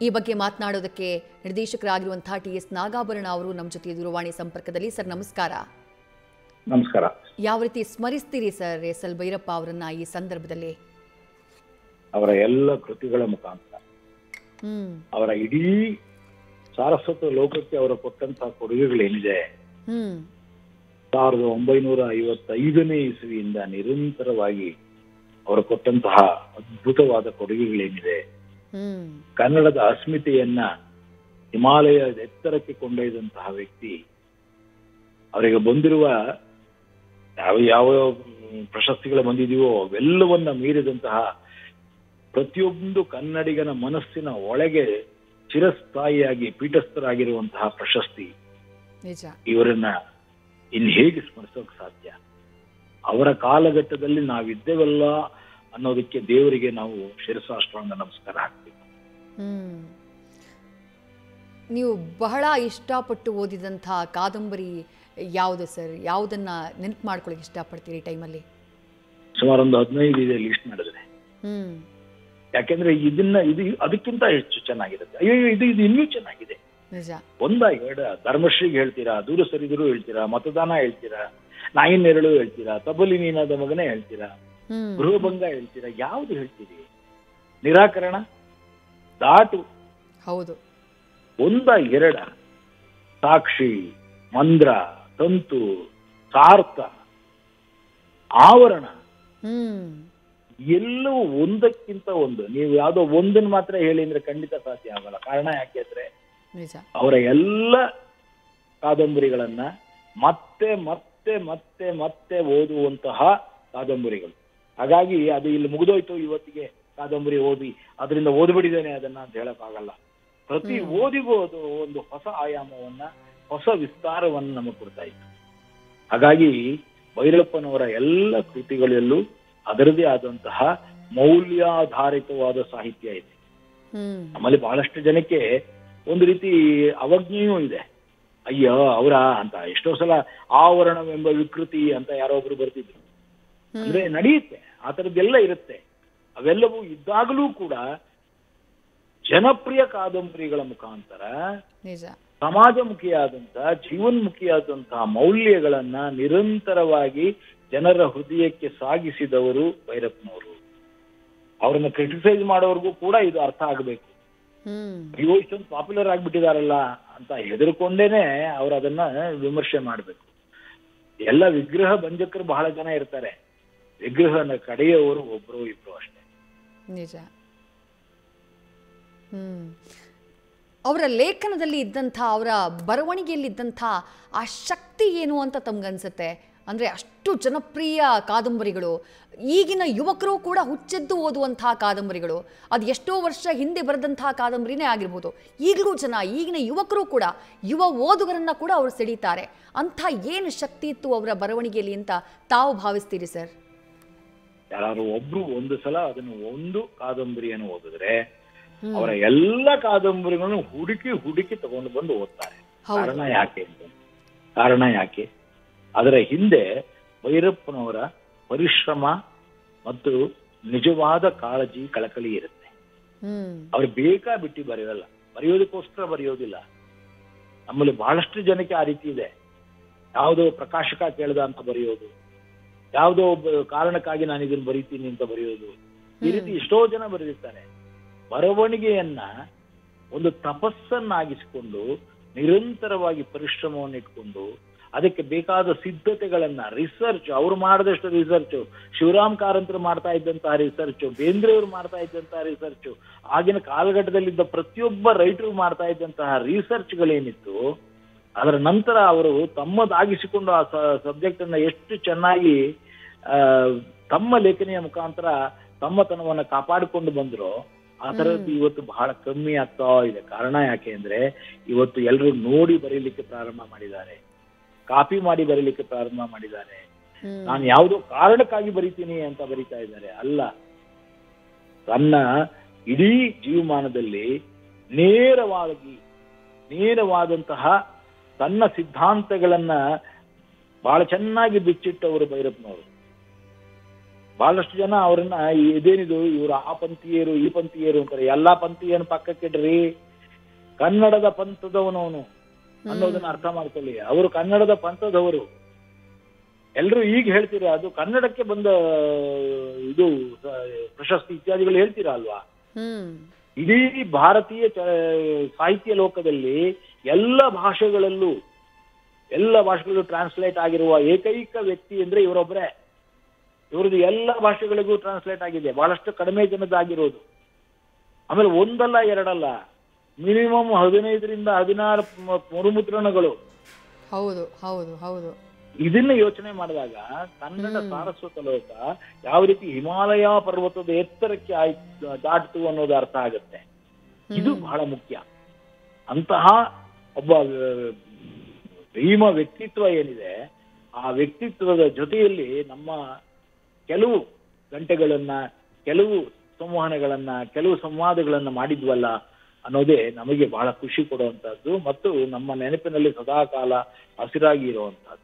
ಈ ಬಗ್ಗೆ ಮಾತನಾಡೋದಕ್ಕೆ ನಿರ್ದೇಶಕರಾಗಿರುವಂತಹ ಟಿ.ಎಸ್. ನಾಗಾಭರಣ ಅವರು ನಮ್ಮ ಜೊತೆ ದೂರವಾಣಿ ಸಂಪರ್ಕದಲ್ಲಿ. ಸರ್ ನಮಸ್ಕಾರ. ನಮಸ್ಕಾರ. ಯಾವ ರೀತಿ ಸ್ಮರಿಸ್ತೀರಿ ಸರ್ ಎಸ್.ಎಲ್. ಭೈರಪ್ಪ ಅವರನ್ನ ಈ ಸಂದರ್ಭದಲ್ಲಿ? ಅವರ ಎಲ್ಲ ಕೃತಿಗಳ ಮುಖಾಂತರ ಅವರ ಇಡೀ ಸಾರಸ್ವತ ಲೋಕಕ್ಕೆ ಅವರು ಕೊಟ್ಟಂತಹ ಕೊಡುಗೆಗಳೇನಿದೆ, 1955ನೇ ಇಸವಿಯಿಂದ ನಿರಂತರವಾಗಿ ಅವರು ಕೊಟ್ಟಂತಹ ಅದ್ಭುತವಾದ ಕೊಡುಗೆಗಳೇನಿದೆ, ಕನ್ನಡದ ಅಸ್ಮಿತೆಯನ್ನ ಹಿಮಾಲಯದ ಎತ್ತರಕ್ಕೆ ಕೊಂಡೊಯ್ದಂತಹ ವ್ಯಕ್ತಿ. ಅವರಿಗೆ ಬಂದಿರುವ ಯಾವ ಪ್ರಶಸ್ತಿಗಳು ಬಂದಿದೆಯೋ ಅವೆಲ್ಲವನ್ನ ಮೀರಿದಂತಹ ಪ್ರತಿಯೊಂದು ಕನ್ನಡಿಗನ ಮನಸ್ಸಿನ ಒಳಗೆ ಚಿರಸ್ಥಾಯಿಯಾಗಿ ಪೀಠಸ್ಥರಾಗಿರುವಂತಹ ಪ್ರಶಸ್ತಿ. ಇವರನ್ನ ಇನ್ನು ಹೇಗೆ ಸ್ಮರಿಸೋಕೆ ಸಾಧ್ಯ? ಅವರ ಕಾಲಘಟ್ಟದಲ್ಲಿ ನಾವಿದ್ದೇವಲ್ಲ ಅನ್ನೋದಕ್ಕೆ ದೇವರಿಗೆ ನಾವು ಶಿರಸಾಷ್ಟಾಂಗ ನಮಸ್ಕಾರ ಹಾಕ್ತೀವಿ. ನೀವು ಬಹಳ ಇಷ್ಟಪಟ್ಟು ಓದಿದಂತಹ ಕಾದಂಬರಿ ಯಾವುದು ಸರ್? ಯಾವುದನ್ನ ನೆನಪು ಮಾಡ್ಕೊಳ್ಳಿಕ್ಕೆ ಇಷ್ಟಪಡ್ತೀರಿ ಈ ಟೈಮಲ್ಲಿ? ಸುಮಾರು ಒಂದು 15 ಇದೆ ಲಿಸ್ಟ್ ಮಾಡಿದ್ರೆ. ಯಾಕೆಂದ್ರೆ ಇದು ಅದಕ್ಕಿಂತ ಹೆಚ್ಚು ಚೆನ್ನಾಗಿರುತ್ತೆ. ಅಯ್ಯೋ ಇದು ಇನ್ನೂ ಚೆನ್ನಾಗಿದೆ. ಒಂದ ಎರಡ ಧರ್ಮಶ್ರೀಗೆ ಹೇಳ್ತೀರಾ, ದೂರ ಸರಿದರು ಹೇಳ್ತೀರಾ, ಮತದಾನ ಹೇಳ್ತೀರಾ, ನಾಯಿನೆರಳು ಹೇಳ್ತೀರಾ, ತಬಲಿ ನೀನಾದ ಮಗನೇ ಹೇಳ್ತೀರಾ, ಗೃಹಭಂಗ ಹೇಳ್ತೀರಾ, ಯಾವ್ದು ಹೇಳ್ತೀರಿ? ನಿರಾಕರಣ, ದಾಟು, ಹೌದು, ಒಂದ ಎರಡ, ಸಾಕ್ಷಿ, ಮಂದ್ರ, ತಂತು, ಸಾರ್ಥ, ಆವರಣ, ಎಲ್ಲವೂ ಒಂದಕ್ಕಿಂತ ಒಂದು. ನೀವು ಯಾವ್ದೋ ಒಂದನ್ನು ಮಾತ್ರ ಹೇಳಿ ಅಂದ್ರೆ ಖಂಡಿತ ಸಾಧ್ಯ ಆಗಲ್ಲ. ಕಾರಣ ಯಾಕೆ ಅಂದ್ರೆ ಅವರ ಎಲ್ಲ ಕಾದಂಬರಿಗಳನ್ನ ಮತ್ತೆ ಮತ್ತೆ ಮತ್ತೆ ಮತ್ತೆ ಓದುವಂತಹ ಕಾದಂಬರಿಗಳು. ಹಾಗಾಗಿ ಅದು ಇಲ್ಲಿ ಮುಗಿದೋಯ್ತು ಇವತ್ತಿಗೆ ಕಾದಂಬರಿ ಓದಿ ಅದರಿಂದ ಓದ್ಬಿಟ್ಟಿದ್ದೇನೆ ಅದನ್ನ ಅಂತ ಹೇಳಕ್ ಆಗಲ್ಲ. ಪ್ರತಿ ಓದಿಗೂ ಅದು ಒಂದು ಹೊಸ ಆಯಾಮವನ್ನ, ಹೊಸ ವಿಸ್ತಾರವನ್ನ ನಮಗೆ ಕೊಡ್ತಾ ಇತ್ತು. ಹಾಗಾಗಿ ಭೈರಪ್ಪನವರ ಎಲ್ಲ ಕೃತಿಗಳಲ್ಲೂ ಅದರದೇ ಆದಂತಹ ಮೌಲ್ಯಾಧಾರಿತವಾದ ಸಾಹಿತ್ಯ ಇದೆ. ನಮ್ಮಲ್ಲಿ ಬಹಳಷ್ಟು ಜನಕ್ಕೆ ಒಂದು ರೀತಿ ಅವಜ್ಞೆಯೂ ಇದೆ. ಅಯ್ಯೋ ಅವರ ಅಂತ ಎಷ್ಟೋ ಸಲ ಆವರಣವೆಂಬ ವಿಕೃತಿ ಅಂತ ಯಾರೋ ಒಬ್ರು ಬರ್ತಿದ್ರು. ಅಂದ್ರೆ ನಡೆಯುತ್ತೆ, ಆ ಥರದ್ದೆಲ್ಲ ಇರುತ್ತೆ. ಅವೆಲ್ಲವೂ ಇದ್ದಾಗಲೂ ಕೂಡ ಜನಪ್ರಿಯ ಕಾದಂಬರಿಗಳ ಮುಖಾಂತರ ಸಮಾಜಮುಖಿಯಾದಂತಹ, ಜೀವನ್ಮುಖಿಯಾದಂತಹ ಮೌಲ್ಯಗಳನ್ನ ನಿರಂತರವಾಗಿ ಜನರ ಹೃದಯಕ್ಕೆ ಸಾಗಿಸಿದವರು ಭೈರಪ್ಪನವರು. ಅವ್ರನ್ನ ಕ್ರಿಟಿಸೈಸ್ ಮಾಡೋರ್ಗೂ ಕೂಡ ಇದು ಅರ್ಥ ಆಗಬೇಕು. ಅಯ್ಯೋ ಇಷ್ಟೊಂದು ಪಾಪ್ಯುಲರ್ ಆಗ್ಬಿಟ್ಟಿದಾರಲ್ಲ ಅಂತ ಹೆದರ್ಕೊಂಡೇನೆ ಅವ್ರು ಅದನ್ನ ವಿಮರ್ಶೆ ಮಾಡ್ಬೇಕು. ಎಲ್ಲ ವಿಗ್ರಹ ಭಂಜಕರು ಬಹಳ ಜನ ಇರ್ತಾರೆ, ವಿಗ್ರಹನ ಕಡೆಯವರು ಒಬ್ರು ಇಬ್ರು ಅಷ್ಟೇ. ನಿಜ. ಅವರ ಲೇಖನದಲ್ಲಿ ಇದ್ದಂಥ, ಅವರ ಬರವಣಿಗೆಯಲ್ಲಿ ಇದ್ದಂಥ ಆ ಶಕ್ತಿ ಏನು ಅಂತ ತಮ್ಗನ್ಸುತ್ತೆ? ಅಂದರೆ ಅಷ್ಟು ಜನಪ್ರಿಯ ಕಾದಂಬರಿಗಳು, ಈಗಿನ ಯುವಕರು ಕೂಡ ಹುಚ್ಚೆದ್ದು ಓದುವಂತಹ ಕಾದಂಬರಿಗಳು. ಅದು ಎಷ್ಟೋ ವರ್ಷ ಹಿಂದೆ ಬರೆದಂತಹ ಕಾದಂಬರಿನೇ ಆಗಿರ್ಬೋದು. ಈಗಲೂ ಈಗಿನ ಯುವಕರು ಕೂಡ, ಯುವ ಓದುಗರನ್ನ ಕೂಡ ಅವರು ಸೆಳೀತಾರೆ. ಅಂಥ ಏನು ಶಕ್ತಿ ಇತ್ತು ಅವರ ಬರವಣಿಗೆಯಲ್ಲಿ ಅಂತ ತಾವು ಭಾವಿಸ್ತೀರಿ ಸರ್? ಯಾರು ಒಬ್ರು ಒಂದು ಸಲ ಅದನ್ನು ಒಂದು ಕಾದಂಬರಿಯನ್ನು ಓದಿದ್ರೆ ಅವರ ಎಲ್ಲ ಕಾದಂಬರಿಗಳನ್ನು ಹುಡುಕಿ ತಗೊಂಡು ಬಂದು ಓದ್ತಾರೆ. ಕಾರಣ ಯಾಕೆ? ಅದರ ಹಿಂದೆ ಭೈರಪ್ಪನವರ ಪರಿಶ್ರಮ ಮತ್ತು ನಿಜವಾದ ಕಾಳಜಿ, ಕಳಕಳಿ ಇರುತ್ತೆ. ಅವ್ರು ಬಿಟ್ಟು ಬರೆಯೋಲ್ಲ, ಬರೆಯೋದಕ್ಕೋಸ್ಕರ ಬರೆಯೋದಿಲ್ಲ. ನಮ್ಮಲ್ಲಿ ಬಹಳಷ್ಟು ಜನಕ್ಕೆ ಆ ರೀತಿ ಇದೆ. ಯಾವುದೋ ಪ್ರಕಾಶಕ ಕೇಳ್ದ ಅಂತ ಬರೆಯೋದು, ಯಾವುದೋ ಒಬ್ಬ ಕಾರಣಕ್ಕಾಗಿ ನಾನು ಇದನ್ನು ಬರೀತೀನಿ ಅಂತ ಬರೆಯೋದು, ಈ ರೀತಿ ಎಷ್ಟೋ ಜನ ಬರೆದಿರ್ತಾರೆ. ಬರವಣಿಗೆಯನ್ನ ಒಂದು ತಪಸ್ಸನ್ನಾಗಿಸಿಕೊಂಡು ನಿರಂತರವಾಗಿ ಪರಿಶ್ರಮವನ್ನು ಇಟ್ಕೊಂಡು ಅದಕ್ಕೆ ಬೇಕಾದ ಸಿದ್ಧತೆಗಳನ್ನ, ರಿಸರ್ಚ್, ಅವ್ರು ಮಾಡಿದಷ್ಟು ರಿಸರ್ಚ್, ಶಿವರಾಮ್ ಕಾರಂತರು ಮಾಡ್ತಾ ಇದ್ದಂತಹ ರಿಸರ್ಚ್, ಬೇಂದ್ರೆಯವರು ಮಾಡ್ತಾ ಇದ್ದಂತಹ ರಿಸರ್ಚ್, ಆಗಿನ ಕಾಲಘಟ್ಟದಲ್ಲಿದ್ದ ಪ್ರತಿಯೊಬ್ಬ ರೈತರು ಮಾಡ್ತಾ ಇದ್ದಂತಹ ರಿಸರ್ಚ್ಗಳೇನಿತ್ತು, ಅದರ ನಂತರ ಅವರು ತಮ್ಮದಾಗಿಸಿಕೊಂಡು ಆ ಸಬ್ಜೆಕ್ಟ್ ಅನ್ನ ಎಷ್ಟು ಚೆನ್ನಾಗಿ ತಮ್ಮ ಲೇಖನಿಯ ಮುಖಾಂತರ ತಮ್ಮತನವನ್ನ ಕಾಪಾಡಿಕೊಂಡು ಬಂದ್ರು, ಆ ಥರದ್ದು ಇವತ್ತು ಬಹಳ ಕಮ್ಮಿ ಆಗ್ತಾ ಇದೆ. ಕಾರಣ ಯಾಕೆ ಅಂದ್ರೆ ಇವತ್ತು ಎಲ್ಲರೂ ನೋಡಿ ಬರೀಲಿಕ್ಕೆ ಪ್ರಾರಂಭ ಮಾಡಿದ್ದಾರೆ, ಕಾಪಿ ಮಾಡಿ ಬರೀಲಿಕ್ಕೆ ಪ್ರಾರಂಭ ಮಾಡಿದ್ದಾರೆ. ನಾನು ಯಾವುದೋ ಕಾರಣಕ್ಕಾಗಿ ಬರೀತೀನಿ ಅಂತ ಬರೀತಾ ಇದ್ದಾರೆ. ಅಲ್ಲ, ತನ್ನ ಇಡೀ ಜೀವಮಾನದಲ್ಲಿ ನೇರವಾದಂತಹ ತನ್ನ ಸಿದ್ಧಾಂತಗಳನ್ನ ಬಹಳ ಚೆನ್ನಾಗಿ ಬಿಚ್ಚಿಟ್ಟವರು ಭೈರಪ್ಪನವರು. ಬಹಳಷ್ಟು ಜನ ಅವ್ರನ್ನ ಇದೇನಿದು ಇವರು ಆ ಪಂಥೀಯರು ಈ ಪಂಥೀಯರು ಅಂತಾರೆ. ಎಲ್ಲಾ ಪಂಥೀಯನ ಪಕ್ಕಕ್ಕಿಡ್ರಿ, ಕನ್ನಡದ ಪಂಥದವನವನು ಅನ್ನೋದನ್ನ ಅರ್ಥ ಮಾಡ್ಕೊಳ್ಳಿ. ಅವರು ಕನ್ನಡದ ಪಂಥದವರು. ಎಲ್ರು ಈಗ ಹೇಳ್ತೀರಾ ಅದು ಕನ್ನಡಕ್ಕೆ ಬಂದ ಇದು ಪ್ರಶಸ್ತಿ ಇತ್ಯಾದಿಗಳು ಹೇಳ್ತೀರಾ ಅಲ್ವಾ? ಇಡೀ ಭಾರತೀಯ ಸಾಹಿತ್ಯ ಲೋಕದಲ್ಲಿ ಎಲ್ಲ ಭಾಷೆಗಳಲ್ಲೂ ಟ್ರಾನ್ಸ್ಲೇಟ್ ಆಗಿರುವ ಏಕೈಕ ವ್ಯಕ್ತಿ ಅಂದ್ರೆ ಇವರೊಬ್ಬರೇ. ಇವ್ರದ್ದು ಎಲ್ಲ ಭಾಷೆಗಳಿಗೂ ಟ್ರಾನ್ಸ್ಲೇಟ್ ಆಗಿದೆ, ಬಹಳಷ್ಟು ಕಡಿಮೆ ಜನದಾಗಿರೋದು. ಆಮೇಲೆ ಒಂದಲ್ಲ ಎರಡಲ್ಲ, ಮಿನಿಮಮ್ 15ರಿಂದ 16 ಮರುಮುದ್ರಣಗಳು. ಹೌದು ಹೌದು ಹೌದು. ಇದನ್ನ ಯೋಚನೆ ಮಾಡಿದಾಗ ಕನ್ನಡ ಸಾರಸ್ವತ ಲೋಕ ಯಾವ ರೀತಿ ಹಿಮಾಲಯ ಪರ್ವತದ ಎತ್ತರಕ್ಕೆ ದಾಟಿತು ಅನ್ನೋದು ಅರ್ಥ ಆಗುತ್ತೆ. ಇದು ಬಹಳ ಮುಖ್ಯ. ಅಂತಹ ಒಬ್ಬ ಭೀಮ ವ್ಯಕ್ತಿತ್ವ ಏನಿದೆ, ಆ ವ್ಯಕ್ತಿತ್ವದ ಜೊತೆಯಲ್ಲಿ ನಮ್ಮ ಕೆಲವು ಗಂಟೆಗಳನ್ನ, ಕೆಲವು ಸಂವಹನಗಳನ್ನ, ಕೆಲವು ಸಂವಾದಗಳನ್ನ ಮಾಡಿದ್ವಲ್ಲ ಅನ್ನೋದೇ ನಮಗೆ ಬಹಳ ಖುಷಿ ಕೊಡುವಂತಹದ್ದು ಮತ್ತು ನಮ್ಮ ನೆನಪಿನಲ್ಲಿ ಸದಾಕಾಲ ಹಸಿರಾಗಿ ಇರುವಂತಹದ್ದು.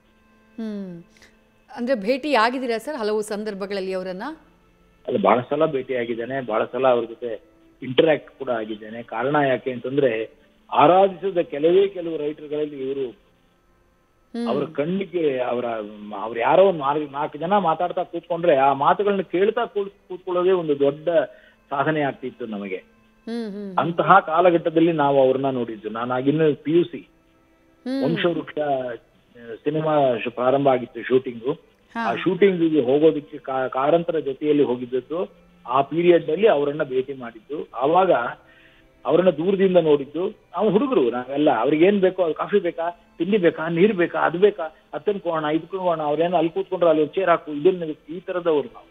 ಅಂದ್ರೆ ಭೇಟಿ ಆಗಿದ್ದೀರಾ ಸರ್ ಹಲವು ಸಂದರ್ಭಗಳಲ್ಲಿ ಅವರನ್ನ? ಅದು ಬಹಳ ಸಲ ಭೇಟಿ ಆಗಿದ್ದೇನೆ, ಬಹಳ ಸಲ ಅವ್ರ ಜೊತೆ ಇಂಟರಾಕ್ಟ್ ಕೂಡ ಆಗಿದ್ದೇನೆ. ಕಾರಣ ಯಾಕೆ ಅಂತಂದ್ರೆ ಆರಾಧಿಸಿದ ಕೆಲವು ರೈಟರ್ಗಳಲ್ಲಿ ಇವರು ಅವರ ಕಣ್ಣಿಗೆ ಅವ್ರ ಯಾರೋ ಒಂದು 4 ಜನ ಮಾತಾಡ್ತಾ ಕೂತ್ಕೊಂಡ್ರೆ ಆ ಮಾತುಗಳನ್ನ ಕೇಳ್ತಾ ಕೂತ್ಕೊಳ್ಳೋದೇ ಒಂದು ದೊಡ್ಡ ಸಾಧನೆ ಆಗ್ತಿತ್ತು ನಮಗೆ. ಅಂತಹ ಕಾಲಘಟ್ಟದಲ್ಲಿ ನಾವು ಅವ್ರನ್ನ ನೋಡಿದ್ದು. ನಾನಾಗಿನ್ನು PUC ವಂಶವೃಕ್ಷ ಸಿನಿಮಾ ಪ್ರಾರಂಭ ಆಗಿತ್ತು ಶೂಟಿಂಗು. ಆ ಶೂಟಿಂಗ್ ಹೋಗೋದಕ್ಕೆ ಕಾರಂತರ ಜೊತೆಯಲ್ಲಿ ಹೋಗಿದ್ದದ್ದು. ಆ ಪೀರಿಯಡ್ ನಲ್ಲಿ ಅವರನ್ನ ಭೇಟಿ ಮಾಡಿದ್ದು. ಆವಾಗ ಅವರನ್ನ ದೂರದಿಂದ ನೋಡಿದ್ದು. ನಾವು ಹುಡುಗರು ನಾವೆಲ್ಲ, ಅವ್ರಿಗೆ ಏನ್ ಬೇಕೋ, ಅದು ಕಾಫಿ ಬೇಕಾ, ತಿಂಡಿ ಬೇಕಾ, ನೀರ್ ಬೇಕಾ, ಅದು ಬೇಕಾ, ಅತ್ತನ್ಕೋಣ ಇದಕ್ಕೋಣ, ಅವ್ರೇನೋ ಅಲ್ಲಿ ಕೂತ್ಕೊಂಡ್ರೆ ಅಲ್ಲಿ ಚೇರ್ ಹಾಕು, ಇದನ್ನ ಈ ತರದವ್ರು ನಾವು.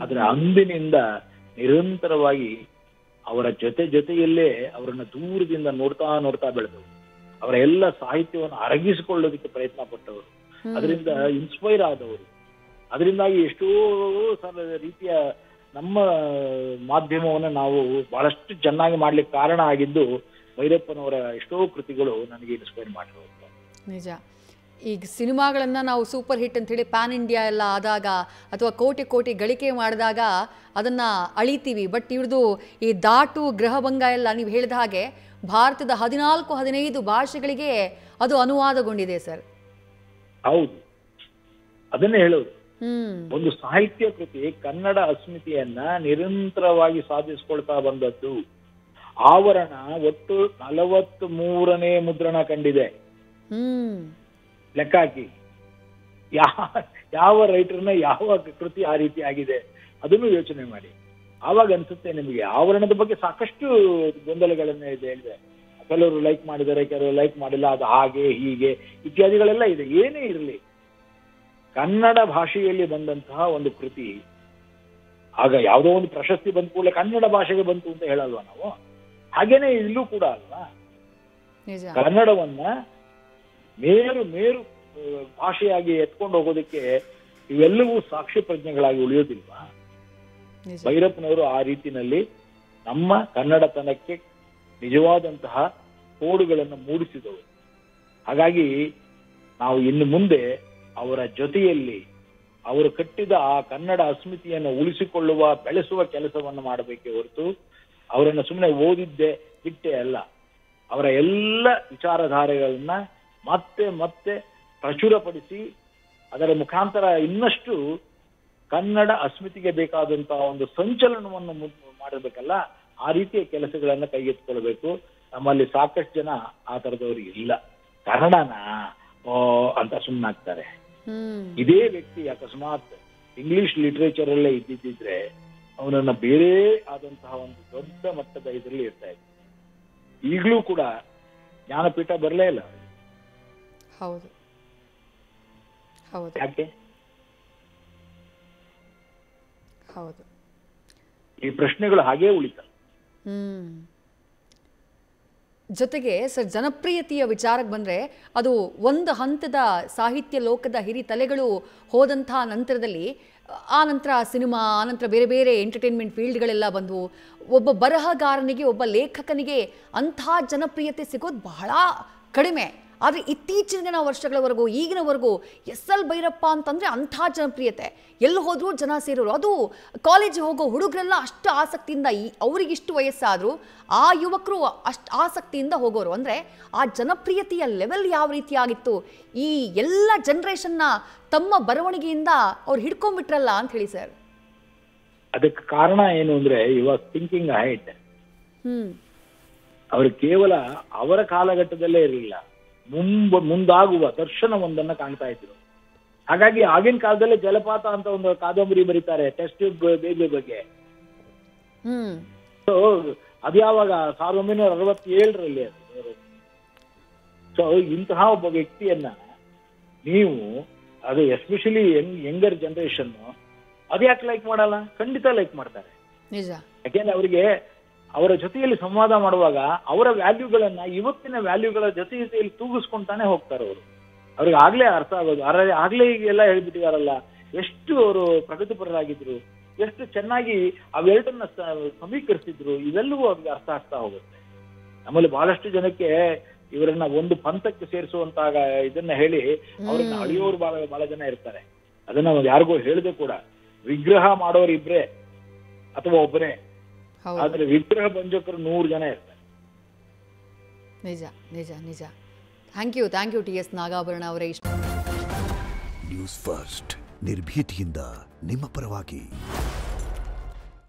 ಆದ್ರೆ ಅಂದಿನಿಂದ ನಿರಂತರವಾಗಿ ಅವರ ಜೊತೆಯಲ್ಲೇ ಅವರನ್ನ ದೂರದಿಂದ ನೋಡ್ತಾ ಬೆಳೆದವರು. ಅವರ ಎಲ್ಲ ಸಾಹಿತ್ಯವನ್ನು ಅರಗಿಸಿಕೊಳ್ಳೋದಕ್ಕೆ ಪ್ರಯತ್ನ ಪಟ್ಟವರು, ಅದರಿಂದ ಇನ್ಸ್ಪೈರ್ ಆದವರು. ಅದರಿಂದಾಗಿ ಎಷ್ಟೋ ರೀತಿಯ ನಮ್ಮ ಮಾಧ್ಯಮವನ್ನು ನಾವು ಬಹಳಷ್ಟು ಚೆನ್ನಾಗಿ ಮಾಡ್ಲಿಕ್ಕೆ ಕಾರಣ ಆಗಿದ್ದು ಭೈರಪ್ಪನವರ ಎಷ್ಟೋ ಕೃತಿಗಳು ನನಗೆ ಇನ್ಸ್ಪೈರ್ ಮಾಡಿರೋದು. ನಿಜ. ಈಗ ಸಿನಿಮಾಗಳನ್ನು ನಾವು ಸೂಪರ್ ಹಿಟ್ ಅಂತ ಹೇಳಿ ಪ್ಯಾನ್ ಇಂಡಿಯಾ ಎಲ್ಲ ಆದಾಗ ಅಥವಾ ಕೋಟಿ ಗಳಿಕೆ ಮಾಡಿದಾಗ ಅದನ್ನು ಅಳಿತೀವಿ. ಬಟ್ ಇವ್ರದ್ದು ಈ ದಾಟು ಗ್ರಹಭಂಗ ಎಲ್ಲ ನೀವು ಹೇಳಿದ ಹಾಗೆ ಭಾರತದ 14-15 ಭಾಷೆಗಳಿಗೆ ಅದು ಅನುವಾದಗೊಂಡಿದೆ ಸರ್. ಹೌದು, ಅದನ್ನೇ ಹೇಳೋದು. ಒಂದು ಸಾಹಿತ್ಯ ಕೃತಿ ಕನ್ನಡ ಅಸ್ಮಿತೆಯನ್ನ ನಿರಂತರವಾಗಿ ಸಾಧಿಸಿಕೊಳ್ತಾ ಬಂದದ್ದು. ಆವರಣ ಒಟ್ಟು 43ನೇ ಮುದ್ರಣ ಕಂಡಿದೆ. ಲೆಕ್ಕ ಹಾಕಿ ಯಾವ ರೈಟರ್ನ ಯಾವ ಕೃತಿ ಆ ರೀತಿ ಆಗಿದೆ ಅದನ್ನು ಯೋಚನೆ ಮಾಡಿ. ಆವಾಗ ಅನ್ಸುತ್ತೆ ನಿಮಗೆ ಆವರಣದ ಬಗ್ಗೆ ಸಾಕಷ್ಟು ಗೊಂದಲಗಳನ್ನ ಹೇಳಿದೆ. ಕೆಲವರು ಲೈಕ್ ಮಾಡಿದ್ದಾರೆ, ಕೆಲವರು ಲೈಕ್ ಮಾಡಿಲ್ಲ, ಅದು ಹಾಗೆ ಹೀಗೆ ಇತ್ಯಾದಿಗಳೆಲ್ಲ ಇದೆ. ಏನೇ ಇರಲಿ, ಕನ್ನಡ ಭಾಷೆಯಲ್ಲಿ ಬಂದಂತಹ ಒಂದು ಕೃತಿ, ಆಗ ಯಾವುದೋ ಒಂದು ಪ್ರಶಸ್ತಿ ಬಂದ ಕೂಡಲೇ ಕನ್ನಡ ಭಾಷೆಗೆ ಬಂತು ಅಂತ ಹೇಳಲ್ವಾ ನಾವು? ಹಾಗೇನೆ ಇಲ್ಲೂ ಕೂಡ ಅಲ್ವಾ, ಕನ್ನಡವನ್ನ ಮೇರು ಭಾಷೆಯಾಗಿ ಎತ್ಕೊಂಡು ಹೋಗೋದಕ್ಕೆ ಇವೆಲ್ಲವೂ ಸಾಕ್ಷಿ ಪ್ರಜ್ಞೆಗಳಾಗಿ ಉಳಿಯೋದಿಲ್ವಾ? ಭೈರಪ್ಪನವರು ಆ ರೀತಿನಲ್ಲಿ ನಮ್ಮ ಕನ್ನಡತನಕ್ಕೆ ನಿಜವಾದಂತಹ ಕೋಡುಗಳನ್ನು ಮೂಡಿಸಿದವರು. ಹಾಗಾಗಿ ನಾವು ಇನ್ನು ಮುಂದೆ ಅವರ ಜೊತೆಯಲ್ಲಿ ಅವರು ಕಟ್ಟಿದ ಆ ಕನ್ನಡ ಅಸ್ಮಿತೆಯನ್ನು ಉಳಿಸಿಕೊಳ್ಳುವ, ಬೆಳೆಸುವ ಕೆಲಸವನ್ನು ಮಾಡಬೇಕೇ ಹೊರತು ಅವರನ್ನು ಸುಮ್ಮನೆ ಓದಿದ್ದೆ ಬಿಟ್ಟೆ ಅಲ್ಲ. ಅವರ ಎಲ್ಲ ವಿಚಾರಧಾರೆಗಳನ್ನ ಮತ್ತೆ ಮತ್ತೆ ಪ್ರಚುರಪಡಿಸಿ ಅದರ ಮುಖಾಂತರ ಇನ್ನಷ್ಟು ಕನ್ನಡ ಅಸ್ಮಿತೆಗೆ ಬೇಕಾದಂತಹ ಒಂದು ಸಂಚಲನವನ್ನು ಮಾಡಬೇಕಲ್ಲ, ಆ ರೀತಿಯ ಕೆಲಸಗಳನ್ನ ಕೈಗೆತ್ತಿಕೊಳ್ಬೇಕು. ನಮ್ಮಲ್ಲಿ ಸಾಕಷ್ಟು ಜನ ಆ ತರದವರು ಇಲ್ಲ. ಕನ್ನಡನ ಅಂತ ಸುಮ್ಮನಾಗ್ತಾರೆ. ಇದೇ ವ್ಯಕ್ತಿ ಅಕಸ್ಮಾತ್ ಇಂಗ್ಲಿಷ್ ಲಿಟರೇಚರ್ ಅಲ್ಲೇ ಇದ್ದಿದ್ರೆ ಅವನನ್ನ ಬೇರೆ ಆದಂತಹ ಒಂದು ದೊಡ್ಡ ಮಟ್ಟದ ಇದರಲ್ಲಿ ಇರ್ತಾ ಇದ್ದ. ಈಗಲೂ ಕೂಡ ಜ್ಞಾನಪೀಠ ಬರಲೇ ಇಲ್ಲ. ಹೌದು ಹೌದು, ಯಾಕೆ? ಹೌದು, ಈ ಪ್ರಶ್ನೆಗಳು ಹಾಗೇ ಉಳಿತ. ಜೊತೆಗೆ ಸರ್, ಜನಪ್ರಿಯತೆಯ ವಿಚಾರಕ್ಕೆ ಬಂದರೆ ಅದು ಒಂದು ಹಂತದ ಸಾಹಿತ್ಯ ಲೋಕದ ಹಿರಿತಲೆಗಳು ಹೋದಂಥ ನಂತರದಲ್ಲಿ, ಆ ನಂತರ ಸಿನಿಮಾ, ಆ ನಂತರ ಬೇರೆ ಬೇರೆ ಎಂಟರ್ಟೈನ್ಮೆಂಟ್ ಫೀಲ್ಡ್ಗಳೆಲ್ಲ ಬಂದವು. ಒಬ್ಬ ಬರಹಗಾರನಿಗೆ, ಒಬ್ಬ ಲೇಖಕನಿಗೆ ಅಂಥ ಜನಪ್ರಿಯತೆ ಸಿಗೋದು ಬಹಳ ಕಡಿಮೆ. ಆದರೆ ಇತ್ತೀಚಿನ ವರ್ಷಗಳವರೆಗೂ ಈಗಿನವರೆಗೂ ಎಸ್ ಎಲ್ ಭೈರಪ್ಪ ಅಂತಂದರೆ ಅಂಥ ಜನಪ್ರಿಯತೆ, ಎಲ್ಲಿ ಹೋದರೂ ಜನ ಸೇರೋರು. ಅದು ಕಾಲೇಜಿಗೆ ಹೋಗೋ ಹುಡುಗರೆಲ್ಲ ಅಷ್ಟು ಆಸಕ್ತಿಯಿಂದ, ಅವರಿಗಿಷ್ಟು ವಯಸ್ಸಾದರೂ ಆ ಯುವಕರು ಅಷ್ಟು ಆಸಕ್ತಿಯಿಂದ ಹೋಗೋರು. ಅಂದರೆ ಆ ಜನಪ್ರಿಯತೆಯ ಲೆವೆಲ್ ಯಾವ ರೀತಿಯಾಗಿತ್ತು, ಈ ಎಲ್ಲ ಜನ್ರೇಷನ್ನ ತಮ್ಮ ಬರವಣಿಗೆಯಿಂದ ಅವ್ರು ಹಿಡ್ಕೊಂಡ್ಬಿಟ್ರಲ್ಲ ಅಂತ ಹೇಳಿ ಸರ್. ಅದಕ್ಕೆ ಕಾರಣ ಏನು ಅಂದ್ರೆ ಇವಾಗ ಥಿಂಕಿಂಗ್ ಅಹೆಡ್. ಅವರು ಕೇವಲ ಅವರ ಕಾಲಘಟ್ಟದಲ್ಲೇ ಇರಲಿಲ್ಲ, ಮುಂದಾಗುವ ದರ್ಶನವೊಂದನ್ನ ಕಾಣ್ತಾ ಇದ್ರು. ಹಾಗಾಗಿ ಆಗಿನ ಕಾಲದಲ್ಲೇ ಜಲಪಾತ ಅಂತ ಒಂದು ಕಾದಂಬರಿ ಬರೀತಾರೆ ಟೆಸ್ಟ್ ಬೇಬಿ ಬಗ್ಗೆ. ಸೊ ಅದು ಯಾವಾಗ 1967ರಲ್ಲಿ ಅದು. ಸೊ ಇಂತಹ ಒಬ್ಬ ವ್ಯಕ್ತಿಯನ್ನ ನೀವು ಅದು ಎಸ್ಪೆಷಲಿ ಯಂಗರ್ ಜನರೇಷನ್ ಅದು ಯಾಕೆ ಲೈಕ್ ಮಾಡಲ್ಲ? ಖಂಡಿತ ಲೈಕ್ ಮಾಡ್ತಾರೆ. ನಿಜ. ಯಾಕೆಂದ್ರೆ ಅವರಿಗೆ ಅವರ ಜೊತೆಯಲ್ಲಿ ಸಂವಾದ ಮಾಡುವಾಗ ಅವರ ವ್ಯಾಲ್ಯೂಗಳನ್ನ ಇವತ್ತಿನ ವ್ಯಾಲ್ಯೂಗಳ ಜೊತೆಯಲ್ಲಿ ತೂಗಿಸ್ಕೊಂತಾನೆ ಹೋಗ್ತಾರೆ ಅವರು. ಅವ್ರಿಗೆ ಆಗ್ಲೇ ಅರ್ಥ ಆಗೋದು. ಆಗ್ಲೇ ಈಗೆಲ್ಲ ಹೇಳ್ಬಿಟ್ಟಿದಾರಲ್ಲ, ಎಷ್ಟು ಅವರು ಪ್ರಗತಿಪರರಾಗಿದ್ರು, ಎಷ್ಟು ಚೆನ್ನಾಗಿ ಅವೆರಡನ್ನ ಸಮೀಕರಿಸಿದ್ರು, ಇವೆಲ್ಲವೂ ಅವ್ರಿಗೆ ಅರ್ಥ ಆಗ್ತಾ ಹೋಗುತ್ತೆ. ನಮ್ಮಲ್ಲಿ ಬಹಳಷ್ಟು ಜನಕ್ಕೆ ಇವರನ್ನ ಒಂದು ಪಂಥಕ್ಕೆ ಸೇರಿಸುವಂತಾಗ ಇದನ್ನ ಹೇಳಿ ಅವ್ರನ್ನ ಅಳಿಯೋರು ಬಹಳ ಜನ ಇರ್ತಾರೆ. ಅದನ್ನ ಯಾರಿಗೂ ಹೇಳದೆ ಕೂಡ ವಿಗ್ರಹ ಮಾಡೋರು ಇಬ್ರೇ ಅಥವಾ ಒಬ್ಬರೇ, ಆದ್ರೆ ವಿಗ್ರಹ ಭಂಜಕರು 100 ಜನ ಇರ್ತಾರೆ. ನಿಜ ನಿಜ ನಿಜ. Thank you T S Nagabharana ಅವರೇ. ನ್ಯೂಸ್ ಫಸ್ಟ್ ನಿರ್ಭೀತಿಯಿಂದ ನಿಮ್ಮ ಪರವಾಗಿ.